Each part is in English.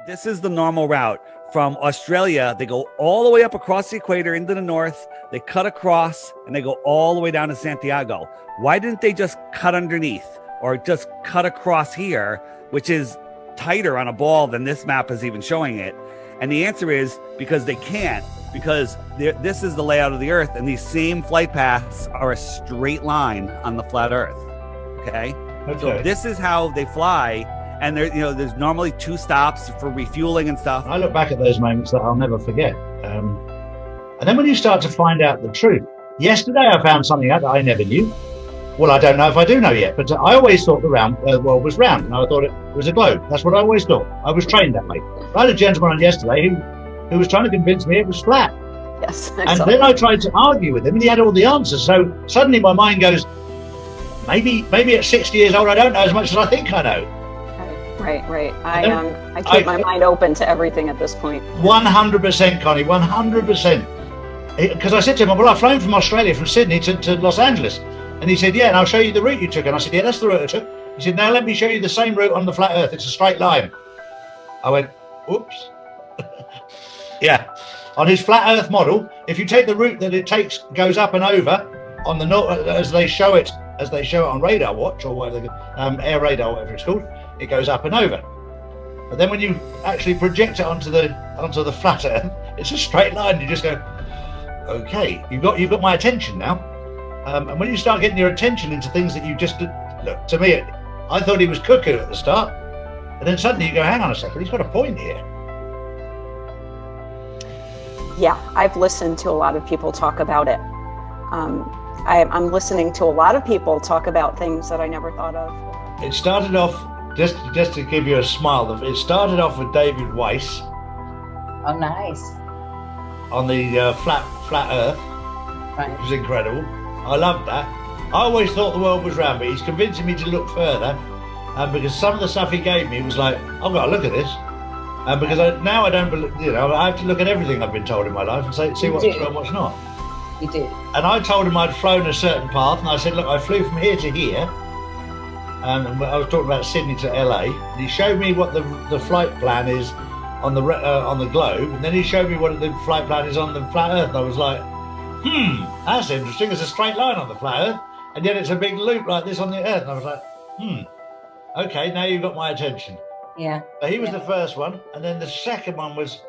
This is the normal route from Australia. They go all the way up across the equator into the north. They cut across and they go all the way down to Santiago. Why didn't they just cut underneath or just cut across here, which is tighter on a ball than this map is even showing it? And the answer is because they can't, because this is the layout of the Earth, and these same flight paths are a straight line on the flat Earth. Okay. So this is how they fly. And there's normally 2 stops for refueling and stuff. I look back at those moments that I'll never forget. And then when you start to find out the truth, yesterday I found something out that I never knew. Well, I don't know if I do know yet, but I always thought the world was round, and I thought it was a globe. That's what I always thought. I was trained that way. I had a gentleman on yesterday who was trying to convince me it was flat. Yes. And then I tried to argue with him, and he had all the answers. So suddenly my mind goes, maybe at 60 years old I don't know as much as I think I know. Right. I keep my mind open to everything at this point. 100%, Connie, 100%. Because I said to him, well, I've flown from Australia, from Sydney to Los Angeles. And he said, yeah, and I'll show you the route you took. And I said, yeah, that's the route I took. He said, now let me show you the same route on the flat Earth. It's a straight line. I went, oops. Yeah. On his flat Earth model, if you take the route that it takes, goes up and over on the north, as they show it on Radar Watch or whatever, Air Radar, whatever it's called, it goes up and over. But then when you actually project it onto the flat Earth, it's a straight line. You just go, okay, you've got my attention now. And when you start getting your attention into things that you just look, to me, I thought he was cuckoo at the start, and then suddenly you go, hang on a second, he's got a point here. Yeah, I've listened to a lot of people talk about it. I'm listening to a lot of people talk about things that I never thought of. It started off, just to give you a smile, it started off with David Weiss. Oh, nice. On the flat Earth, right. Which was incredible. I loved that. I always thought the world was round, but he's convincing me to look further, because some of the stuff he gave me was like, I've got to look at this. Because now I don't believe, I have to look at everything I've been told in my life and see what's true and what's not. You did. And I told him I'd flown a certain path, and I said, look, I flew from here to here. And I was talking about Sydney to LA. And he showed me what the flight plan is on the globe, and then he showed me what the flight plan is on the flat Earth. And I was like, that's interesting. It's a straight line on the flat Earth, and yet it's a big loop like this on the Earth. And I was like, okay, now you've got my attention. Yeah. So he was the first one, and then the second one was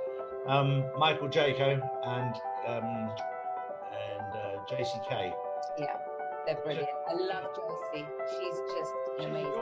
Michael Jaco and JCK. Yeah, they're brilliant. I love Josie. She's just an amazing.